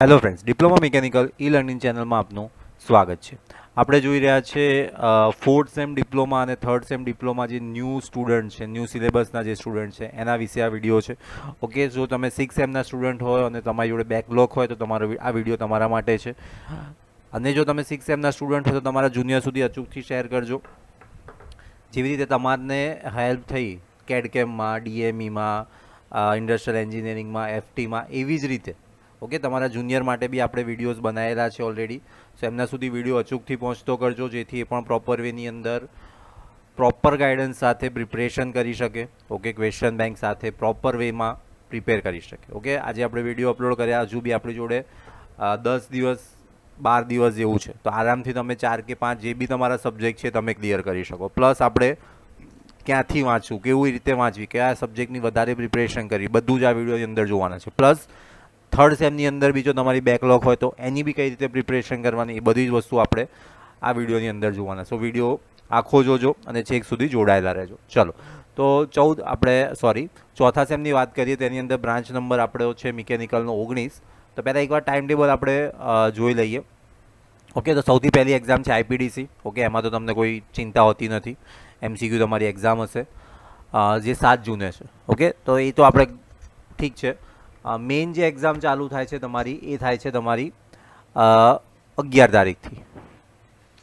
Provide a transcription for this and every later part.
Hello friends, diploma mechanical e learning ચેનલમાં આપનું સ્વાગત છે. આપણે જોઈ રહ્યા છે ફોર્થ સેમ ડિપ્લોમા અને થર્ડ સેમ ડિપ્લોમા જે ન્યૂ સ્ટુડન્ટ છે, ન્યૂ સિલેબસના જે સ્ટુડન્ટ છે એના વિશે આ વિડીયો છે. ઓકે, જો તમે સિક્સ સેમના સ્ટુડન્ટ હોય અને તમારી જોડે બેકલોગ હોય તો તમારો આ વિડીયો તમારા માટે છે. અને જો તમે સિક્સ સેમના સ્ટુડન્ટ હોય તો તમારા જુનિયર સુધી અચૂકથી શેર કરજો. જેવી રીતે તમારને હેલ્પ થઈ કેડકેમમાં, ડીએમઈમાં, ઇન્ડસ્ટ્રીયલ એન્જિનિયરિંગમાં, એફટીમાં, એવી જ રીતે ઓકે તમારા જુનિયર માટે બી આપણે વિડીયોઝ બનાવેલા છે ઓલરેડી. સો એમના સુધી વિડીયો અચૂકથી પહોંચતો કરજો, જેથી એ પણ પ્રોપર વેની અંદર પ્રોપર ગાઈડન્સ સાથે પ્રિપરેશન કરી શકે. ઓકે, ક્વેશ્ચન બેંક સાથે પ્રોપર વેમાં પ્રિપેર કરી શકે. ઓકે, આજે આપણે વિડીયો અપલોડ કર્યા, હજુ બી આપણી જોડે 10 દિવસ 12 દિવસ જેવું છે, તો આરામથી તમે 4 કે 5 જે બી તમારા સબ્જેક્ટ છે તમે ક્લિયર કરી શકો. પ્લસ આપણે ક્યાંથી વાંચવું, કેવી રીતે વાંચવી, કયા સબ્જેક્ટની વધારે પ્રિપરેશન કરી, બધું જ આ વિડીયોની અંદર જોવાના છે. પ્લસ થર્ડ સેમની અંદર બી જો તમારી બેકલોગ હોય તો એની બી કઈ રીતે પ્રિપરેશન કરવાની, એ બધી જ વસ્તુ આપણે આ વિડીયોની અંદર જોવાના. સો વિડીયો આખો જોજો અને છેક સુધી જોડાયેલા રહેજો. ચલો, તો ચોથા સેમની વાત કરીએ તેની અંદર બ્રાન્ચ નંબર આપણો છે મિકેનિકલનો 19. તો પહેલાં એકવાર ટાઈમ ટેબલ આપણે જોઈ લઈએ. ઓકે, તો સૌથી પહેલી એક્ઝામ છે આઈપીડીસી. ઓકે, એમાં તો તમને કોઈ ચિંતા હોતી નથી, એમસીક્યુ તમારી એક્ઝામ હશે જે 7 જૂને છે. ઓકે, તો એ તો આપણે ઠીક છે. મેઇન જે એક્ઝામ ચાલુ થાય છે તમારી, એ થાય છે તમારી 11 તારીખથી.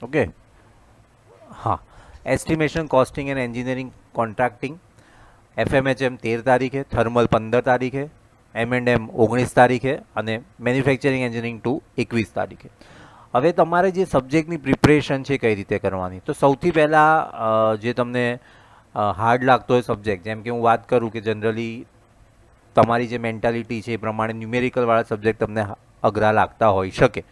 ઓકે, હા, estimation costing and engineering contracting FMHM 13 તારીખે, થર્મલ 15 તારીખે, એમ&એમ 19 તારીખે અને મેન્યુફેક્ચરિંગ એન્જિનિયરિંગ 2 21 તારીખે. હવે તમારે જે સબ્જેક્ટની પ્રિપરેશન છે કઈ રીતે કરવાની, તો સૌથી પહેલાં જે તમને હાર્ડ લાગતો હોય સબ્જેક્ટ, જેમ કે હું વાત કરું કે જનરલી તમારી જે મેન્ટાલિટી છે એ પ્રમાણે ન્યુમેરિકલવાળા સબ્જેક્ટ તમને અઘરા લાગતા હોઈ શકે,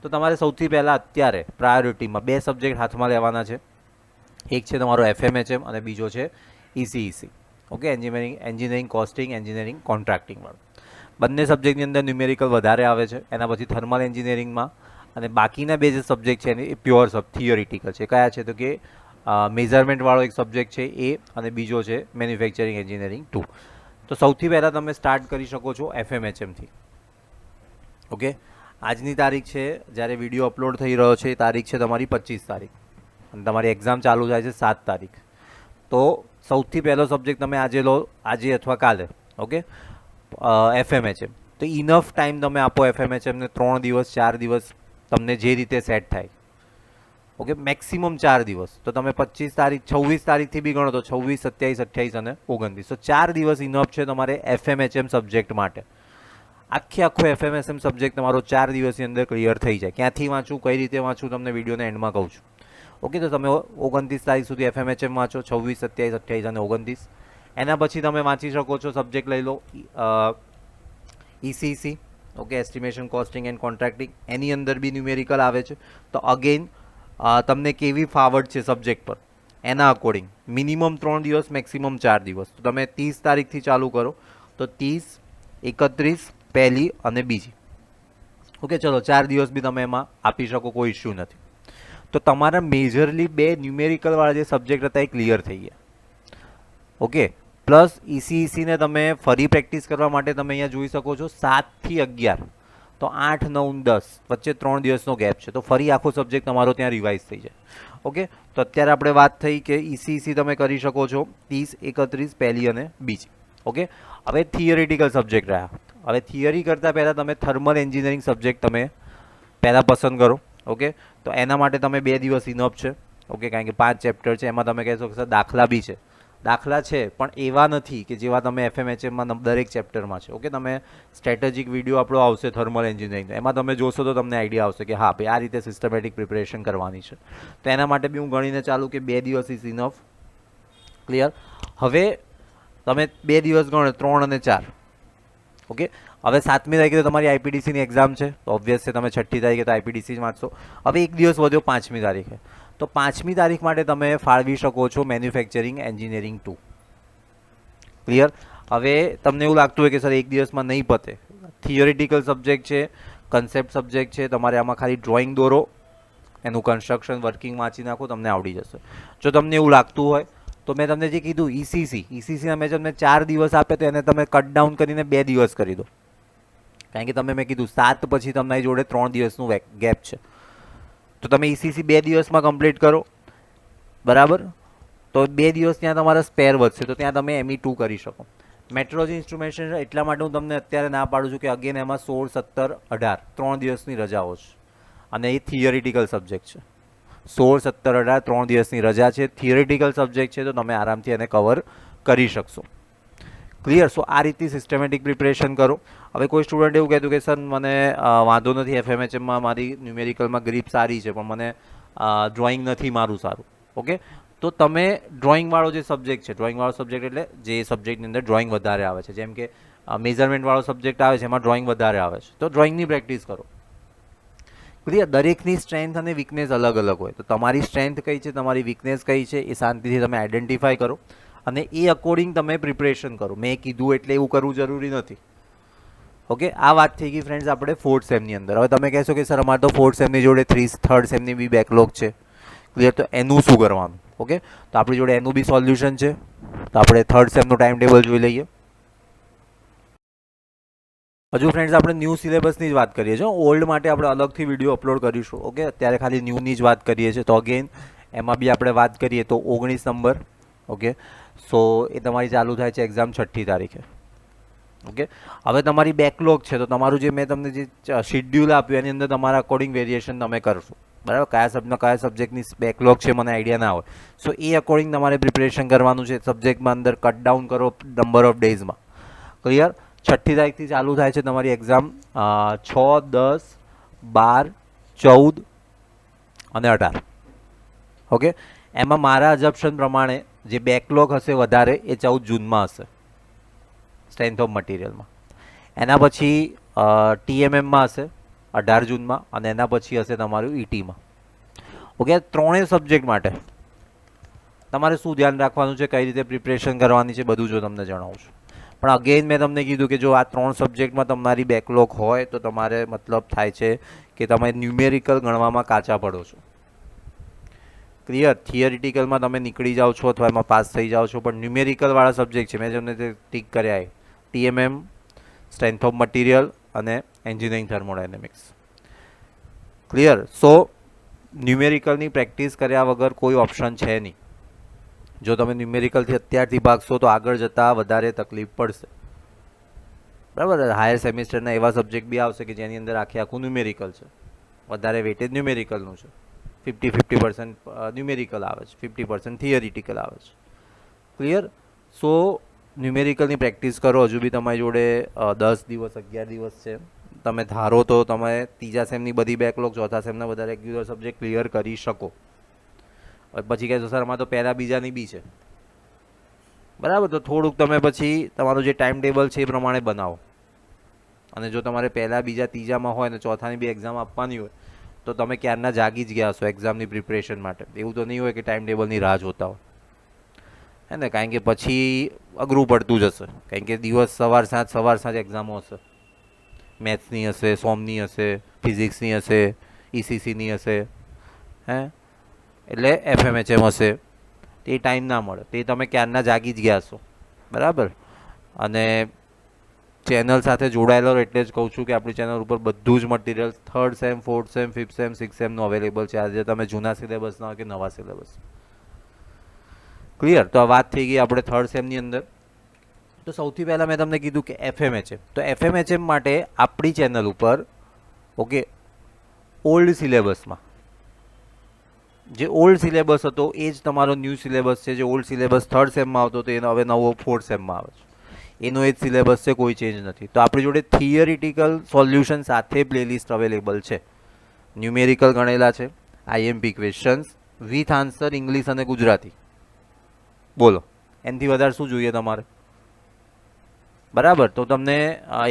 તો તમારે સૌથી પહેલાં અત્યારે પ્રાયોરિટીમાં 2 સબ્જેક્ટ હાથમાં લેવાના છે. એક છે તમારો એફએમએચએમ અને બીજો છે ECEC. Okay, engineering costing, engineering કોન્ટ્રાક્ટિંગવાળું. બંને સબ્જેક્ટની અંદર ન્યુમેરિકલ વધારે આવે છે. એના પછી થર્મલ એન્જિનિયરિંગમાં અને બાકીના 2 જે સબ્જેક્ટ છે એ પ્યોર થિયોરિટિકલ છે. કયા છે તો કે મેઝરમેન્ટવાળો એક સબ્જેક્ટ છે એ, અને બીજો છે મેન્યુફેક્ચરિંગ એન્જિનિયરિંગ 2. તો સૌથી પહેલાં તમે સ્ટાર્ટ કરી શકો છો એફએમએચએમથી. ઓકે, આજની તારીખ છે જ્યારે વિડીયો અપલોડ થઈ રહ્યો છે, એ તારીખ છે તમારી 25 તારીખ અને તમારી એક્ઝામ ચાલુ થાય છે 7 તારીખ. તો સૌથી પહેલો સબ્જેક્ટ તમે આજે લો, આજે અથવા કાલે. ઓકે, એફએમએચએમ. તો ઇનફ ટાઈમ તમે આપો એફએમએચએમને, 3 દિવસ 4 દિવસ તમને જે રીતે સેટ થાય. ઓકે, મેક્સિમમ 4 દિવસ. તો તમે 25 તારીખ 26 તારીખથી બી ગણો તો 26, 27, 28 અને 29. તો 4 દિવસ ઇનફ છે તમારે એફએમએચએમ સબ્જેક્ટ માટે. આખો એફએમએચએમ સબ્જેક્ટ તમારો 4 દિવસની અંદર ક્લિયર થઈ જાય. ક્યાંથી વાંચું, કઈ રીતે વાંચું, તમને વિડીયોના એન્ડમાં કહું છું. ઓકે, તો તમે 29 તારીખ સુધી એફએમએચએમ વાંચો, 26, 27, 28 અને 29. એના પછી તમે વાંચી શકો છો, સબ્જેક્ટ લઈ લો ECC. Okay, estimation costing and contracting. એની અંદર બી ન્યુમેરિકલ આવે છે. તો અગેન તમને કેવી ફાવટ છે સબ્જેક્ટ પર એના અકોર્ડિંગ મિનિમમ 3 દિવસ, મેક્સિમમ 4 દિવસ. તો તમે 30 તારીખથી ચાલુ કરો, તો 30, 31, પહેલી અને બીજી. ઓકે, ચલો 4 દિવસ બી તમે એમાં આપી શકો, કોઈ ઇશ્યુ નથી. તો તમારા મેજરલી 2 ન્યુમેરિકલવાળા જે સબ્જેક્ટ હતા એ ક્લિયર થઈ ગયા. ઓકે, પ્લસ ઈસીઈસીને તમે ફરી પ્રેક્ટિસ કરવા માટે તમે અહીંયા જોઈ શકો છો 7 થી 11, તો 8, 9, 10 વચ્ચે 3 દિવસનો ગેપ છે. તો ફરી આખો સબ્જેક્ટ તમારો ત્યાં રિવાઇઝ થઈ જાય. ઓકે, તો અત્યારે આપણે વાત થઈ કે ઈસીઈસી તમે કરી શકો છો 30, 31, પહેલી અને બીજી. ઓકે, હવે થિયરિટિકલ સબ્જેક્ટ રહ્યા. હવે થિયરી કરતાં પહેલાં તમે થર્મલ એન્જિનિયરિંગ સબ્જેક્ટ તમે પહેલાં પસંદ કરો. ઓકે, તો એના માટે તમે 2 દિવસ ઇનફ છે. ઓકે, કારણ કે 5 ચેપ્ટર છે, એમાં તમે કહેશો કે દાખલા બી છે. દાખલા છે પણ એવા નથી કે જેવા તમે એફએમએચએમમાં દરેક ચેપ્ટરમાં છે. ઓકે, તમે સ્ટ્રેટેજિક વિડીયો આપણો આવશે થર્મલ એન્જિનિયરિંગ, એમાં તમે જોશો તો તમને આઈડિયા આવશે કે હા ભાઈ આ રીતે સિસ્ટમેટિક પ્રિપરેશન કરવાની છે. તો એના માટે બી હું ગણીને ચાલું કે 2 દિવસ ઇઝ ઇનફ. ક્લિયર? હવે તમે 2 દિવસ ગણો, 3 અને 4. ઓકે, હવે 7મી તારીખે તો તમારી આઈપીડીસીની એક્ઝામ છે, તો ઓબ્વિયસ છે તમે 6ઠી તારીખે તો આઈપીડીસી જ વાંચશો. હવે એક દિવસ વધ્યો 5મી તારીખે. તો 5મી તારીખ માટે તમે ફાળવી શકો છો મેન્યુફેક્ચરિંગ એન્જિનિયરિંગ 2. ક્લિયર? હવે તમને એવું લાગતું હોય કે સર એક દિવસમાં નહીં પતે, થિયોરિટિકલ સબ્જેક્ટ છે, કન્સેપ્ટ સબ્જેક્ટ છે, તમારે આમાં ખાલી ડ્રોઈંગ દોરો, એનું કન્સ્ટ્રક્શન વર્કિંગ વાંચી નાખો, તમને આવડી જશે. જો તમને એવું લાગતું હોય તો મેં તમને જે કીધું ઈસીસીના મેં તમને 4 દિવસ આપે તો એને તમે કટ ડાઉન કરીને 2 દિવસ કરી દો. કારણ કે તમે મેં કીધું 7 પછી તમારી જોડે 3 દિવસનું ગેપ છે, તો તમે ECC 2 દિવસમાં કમ્પ્લીટ કરો, બરાબર. તો 2 દિવસ ત્યાં તમારા સ્પેર વધશે, તો ત્યાં તમે ME2 કરી શકો. મેટ્રોલોજી ઇન્સ્ટ્રુમેન્ટેશન એટલા માટે હું તમને અત્યારે ના પાડું છું કે અગેન એમાં 16, 17, 18 3 દિવસની રજાઓ છે અને એ થિયરિટિકલ સબ્જેક્ટ છે. 16, 17, 18 3 દિવસની રજા છે, થિયરિટિકલ સબ્જેક્ટ છે, તો તમે આરામથી એને કવર કરી શકશો. ક્લિયર? સો આ રીતની સિસ્ટમેટિક પ્રિપરેશન કરો. હવે કોઈ સ્ટુડન્ટ એવું કહેતું કે સર મને વાંધો નથી, FMHMમાં મારી ન્યુમેરિકલમાં ગ્રીપ સારી છે પણ મને ડ્રોઈંગ નથી મારું સારું. ઓકે, તો તમે ડ્રોઈંગવાળો જે સબ્જેક્ટ છે, ડ્રોઈંગવાળો સબ્જેક્ટ એટલે જે સબ્જેક્ટની અંદર ડ્રોઈંગ વધારે આવે છે, જેમ કે મેઝરમેન્ટવાળો સબ્જેક્ટ આવે છે એમાં ડ્રોઈંગ વધારે આવે છે, તો ડ્રોઈંગની પ્રેક્ટિસ કરો. ક્લિયર? દરેકની સ્ટ્રેન્થ અને વીકનેસ અલગ અલગ હોય, તો તમારી સ્ટ્રેન્થ કઈ છે, તમારી વીકનેસ કઈ છે, એ શાંતિથી તમે આઈડેન્ટિફાય કરો અને એ અકોર્ડિંગ તમે પ્રિપરેશન કરો. મેં કીધું એટલે એવું કરવું જરૂરી નથી. ઓકે, આ વાત થઈ ગઈ ફ્રેન્ડ્સ આપણે 4th સેમની અંદર. હવે તમે કહેશો કે સર અમારે તો 4th સેમની જોડે 3rd સેમની બી બેકલોગ છે. ક્લિયર? તો એનું શું કરવાનું? ઓકે, તો આપણી જોડે એનું બી સોલ્યુશન છે. તો આપણે 3rd સેમનું ટાઈમ ટેબલ જોઈ લઈએ. હજુ ફ્રેન્ડ્સ આપણે ન્યૂ સિલેબસની જ વાત કરીએ છીએ, ઓલ્ડ માટે આપણે અલગથી વિડીયો અપલોડ કરીશું. ઓકે, અત્યારે ખાલી ન્યૂની જ વાત કરીએ છીએ. તો અગેન એમાં બી આપણે વાત કરીએ તો 19 નંબર. ઓકે, સો એ તમારી ચાલુ થાય છે એક્ઝામ 6ઠી તારીખે. ઓકે, હવે તમારી બેકલોગ છે, તો તમારું જે મેં તમને જે શિડ્યુલ આપ્યું એની અંદર તમારા અકોર્ડિંગ વેરિએશન તમે કરશો, બરાબર. કયા સબ્જેક્ટની બેકલોગ છે મને આઈડિયા ના હોય, સો એ અકોર્ડિંગ તમારે પ્રિપરેશન કરવાનું છે. સબ્જેક્ટમાં અંદર કટ ડાઉન કરો નંબર ઓફ ડેઝમાં. ક્લિયર? 6ઠી તારીખથી ચાલુ થાય છે તમારી એક્ઝામ. 6, 10, 12, 14 અને 18. ઓકે, એમાં મારા અજપ્શન પ્રમાણે જે બેકલોગ હશે વધારે એ 14 જૂનમાં હશે સ્ટ્રેન્થ ઓફ મટીરિયલમાં. એના પછી TMMમાં હશે 18 જૂનમાં અને એના પછી હશે તમારું ETમાં. ઓકે, ત્રણેય સબ્જેક્ટ માટે તમારે શું ધ્યાન રાખવાનું છે, કઈ રીતે પ્રિપરેશન કરવાની છે, બધું જો તમને જણાવું છું. પણ અગેન મેં તમને કીધું કે જો આ 3 સબ્જેક્ટમાં તમારી બેકલોગ હોય તો તમારે મતલબ થાય છે કે તમે ન્યુમેરિકલ ગણવામાં કાચા પડો છો. ક્લિયર? થિયરિટિકલમાં તમે નીકળી જાઓ છો અથવા એમાં પાસ થઈ જાઓ છો, પણ ન્યુમેરિકલવાળા સબ્જેક્ટ છે મેં તમને જે ટીક કર્યા TMM, સ્ટ્રેન્થ ઓફ મટીરિયલ અને એન્જિનિયરિંગ થર્મોડાયનેમિક્સ. ક્લિયર? સો ન્યુમેરિકલની પ્રેક્ટિસ કર્યા વગર કોઈ ઓપ્શન છે નહીં. જો તમે ન્યુમેરિકલથી અત્યારથી ભાગશો તો આગળ જતાં વધારે તકલીફ પડશે, બરાબર. હાયર સેમિસ્ટરના એવા સબ્જેક્ટ બી આવશે કે જેની અંદર આખું ન્યુમેરિકલ છે, વધારે વેટેજ ન્યુમેરિકલનું છે. 50% ન્યુમેરિકલ આવે છે, 50% થિયરિટિકલ આવે છે. ક્લિયર? સો ન્યુમેરિકલની પ્રેક્ટિસ કરો. હજુ બી તમારી જોડે 10 દિવસ 11 દિવસ છે. તમે ધારો તો તમે 3જા સેમની બધી બેકલોગ, 4થા સેમના બધા રેગ્યુલર સબ્જેક્ટ ક્લિયર કરી શકો. પછી કહેશો સર આમાં તો પહેલા બીજાની બી છે, બરાબર. તો થોડુંક તમે પછી તમારું જે ટાઈમ ટેબલ છે એ પ્રમાણે બનાવો. અને જો તમારે પહેલા બીજા ત્રીજામાં હોય ને ચોથાની બી એક્ઝામ આપવાની હોય તો તમે ક્યારના જાગી જ ગયા હશો એક્ઝામની પ્રિપરેશન માટે. એવું તો નહીં હોય કે ટાઈમ ટેબલની રાહ જોતા હોય, હે ને? કારણ કે પછી અઘરું પડતું જશે. કારણ કે દિવસ સવાર સાંજ એક્ઝામો હશે. મેથ્સની હશે, સોમની હશે, ફિઝિક્સની હશે, ECCની હશે, હે એટલે FMHM હશે. તે ટાઈમ ના મળે, તે તમે ક્યારના જાગી જ ગયા છો, બરાબર. અને ચેનલ સાથે જોડાયેલો એટલે જ કહું છું કે આપણી ચેનલ ઉપર બધું જ material 3rd sem, 4th sem, 5th sem, 6th સેમનું અવેલેબલ છે. આજે તમે જૂના સિલેબસના હોય કે નવા સિલેબસ. ક્લિયર? તો આ વાત થઈ ગઈ આપણે 3rd સેમની અંદર. તો સૌથી પહેલાં મેં તમને કીધું કે FMHM. તો FMHM માટે આપણી ચેનલ ઉપર ઓકે ઓલ્ડ સિલેબસમાં જે ઓલ્ડ સિલેબસ હતો એ જ તમારો ન્યૂ સિલેબસ છે. જે ઓલ્ડ સિલેબસ 3rd સેમમાં આવતો હતો એનો હવે નવો 4th સેમમાં આવે છે. એનો એ જ સિલેબસ છે, કોઈ ચેન્જ નથી. તો આપણી જોડે થિયરિટિકલ સોલ્યુશન સાથે પ્લેલિસ્ટ અવેલેબલ છે. ન્યુમેરિકલ ગણેલા છે, IMP questions with answer English અને ગુજરાતી. બોલો એનાથી વધારે શું જોઈએ તમારે, બરાબર. તો તમને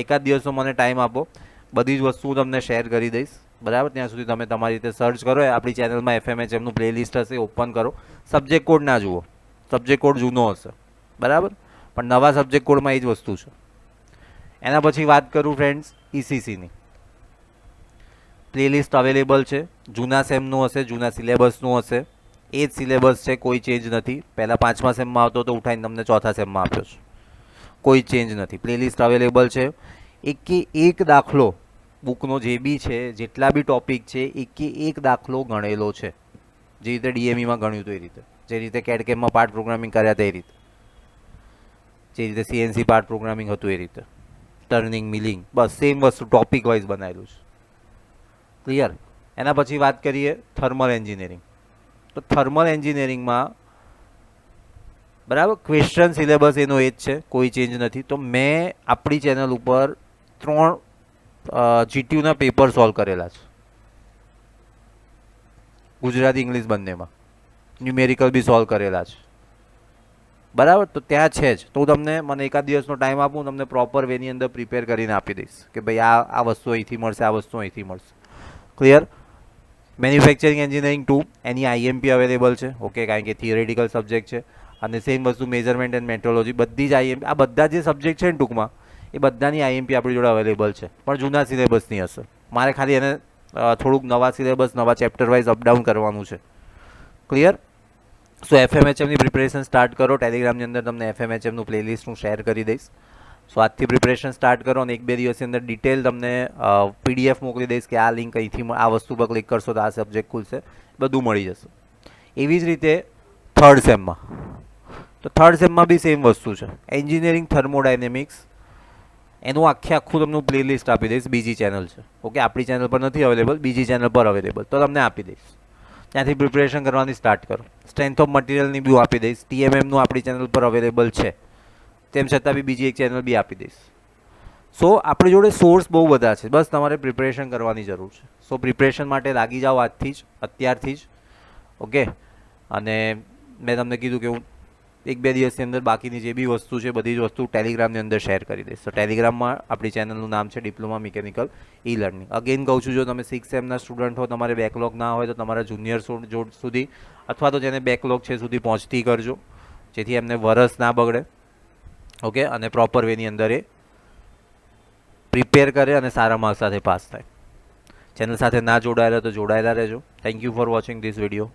એકાદ દિવસનો મને ટાઈમ આપો, બધી જ વસ્તુ તમને શેર કરી દઈશ, બરાબર. ત્યાં સુધી તમે તમારી રીતે સર્ચ કરો. આપણી ચેનલમાં FMHMનું પ્લેલિસ્ટ હશે, ઓપન કરો. સબ્જેક્ટ કોડ ના જુઓ, સબ્જેક્ટ કોડ જૂનો હશે, બરાબર. પણ નવા સબ્જેક્ટ કોડમાં એ જ વસ્તુ છે. એના પછી વાત કરું ફ્રેન્ડ્સ ECCની પ્લેલિસ્ટ અવેલેબલ છે. જૂના સેમનું હશે, જૂના સિલેબસનું હશે. એ જ સિલેબસ છે, કોઈ ચેન્જ નથી. પહેલાં 5મા સેમમાં આવતો તો ઉઠાઈને તમને 4થા સેમમાં આપ્યો છે, કોઈ ચેન્જ નથી. પ્લેલિસ્ટ અવેલેબલ છે. એકે એક દાખલો બુકનો જે બી છે, જેટલા બી ટોપિક છે, એકે એક દાખલો ગણેલો છે. જે રીતે ડીએમઈમાં ગણ્યું હતું એ રીતે, જે રીતે કેડકેમમાં પાર્ટ પ્રોગ્રામિંગ કર્યા હતા એ રીતે, જે રીતે સીએનસી પાર્ટ પ્રોગ્રામિંગ હતું એ રીતે, ટર્નિંગ મિલિંગ, બસ સેમ વસ્તુ ટોપિક વાઇઝ બનાવેલું છે. ક્લિયર? એના પછી વાત કરીએ થર્મલ એન્જિનિયરિંગ. તો થર્મલ એન્જિનિયરિંગમાં બરાબર ક્વેશ્ચન સિલેબસ એનો એ જ છે, કોઈ ચેન્જ નથી. તો મેં આપણી ચેનલ ઉપર 3 જીટીયુના પેપર સોલ્વ કરેલા છે, ગુજરાતી ઇંગ્લિશ બંનેમાં. ન્યુમેરિકલ બી સોલ્વ કરેલા છે, બરાબર. તો ત્યાં છે જ. તો હું તમને, મને એકાદ દિવસનો ટાઈમ આપું, તમને પ્રોપર વેની અંદર પ્રિપેર કરીને આપી દઈશ કે ભાઈ આ વસ્તુ અહીંથી મળશે, આ વસ્તુ અહીંથી મળશે. ક્લિયર? મેન્યુફેક્ચરિંગ એન્જિનિયરિંગ 2 એની આઈએમપી અવેલેબલ છે, ઓકે, કારણ કે થિયરેટિકલ સબ્જેક્ટ છે. અને સેમ વસ્તુ મેઝરમેન્ટ એન્ડ મેટ્રોલોજી, બધી જ આઈએમપી, આ બધા જે સબ્જેક્ટ છે ને ટૂંકમાં, એ બધાની આઈએમપી આપણી જોડે અવેલેબલ છે, પણ જૂના સિલેબસની હશે. મારે ખાલી એને થોડુંક નવા સિલેબસ, નવા ચેપ્ટર વાઇઝ અપડાઉન કરવાનું છે. ક્લિયર? સો એફએમએચએમની પ્રિપરેશન સ્ટાર્ટ કરો. ટેલિગ્રામની અંદર તમને એફએમએચએમનું પ્લેલિસ્ટ હું શેર કરી દઈશ. સો આજથી પ્રિપરેશન સ્ટાર્ટ કરો, અને 1-2 દિવસની અંદર ડિટેલ તમને પીડીએફ મોકલી દઈશ કે આ લિંક અહીંથી, આ વસ્તુ પર ક્લિક કરશો તો આ સબ્જેક્ટ ખુલશે, બધું મળી જશે. એવી જ રીતે થર્ડ સેમમાં, તો થર્ડ સેમમાં બી સેમ વસ્તુ છે, એન્જિનિયરિંગ થર્મોડાયનેમિક્સ. એનું આખું તમને પ્લેલિસ્ટ આપી દઈશ, બીજી ચેનલ છે, ઓકે, આપણી ચેનલ પર નથી અવેલેબલ, બીજી ચેનલ પર અવેલેબલ, તો તમને આપી દઈશ. ત્યાંથી પ્રિપરેશન કરવાની સ્ટાર્ટ કરો. સ્ટ્રેન્થ ઓફ મટીરિયલની બી આપી દઈશ, ટીએમએમનું આપણી ચેનલ પર અવેલેબલ છે, તેમ છતાં બી બીજી એક ચેનલ બી આપી દઈશ. સો આપણી જોડે સોર્સ બહુ બધા છે, બસ તમારે પ્રિપરેશન કરવાની જરૂર છે. સો પ્રિપરેશન માટે લાગી જાઓ આજથી જ, અત્યારથી જ, ઓકે. અને મેં તમને કીધું કે હું 1-2 દિવસની અંદર બાકીની જે બી વસ્તુ છે, બધી જ વસ્તુ ટેલિગ્રામની અંદર શેર કરી દઈશ. તો ટેલિગ્રામમાં આપણી ચેનલનું નામ છે diploma mechanical e learning. Again કહું છું, જો તમે 6 સેમના સ્ટુડન્ટ હો, તમારે બેકલોગ ના હોય તો તમારા જુનિયર સુધી, અથવા તો જેને બેકલોગ છે સુધી પહોંચતી કરજો, જેથી એમને વરસ ના બગડે, ઓકે, અને પ્રોપર વેની અંદર એ પ્રિપેર કરે અને સારા માર્ક્સ સાથે પાસ થાય. ચેનલ સાથે ના જોડાયેલા તો જોડાયેલા રહેજો. Thank you for watching this video.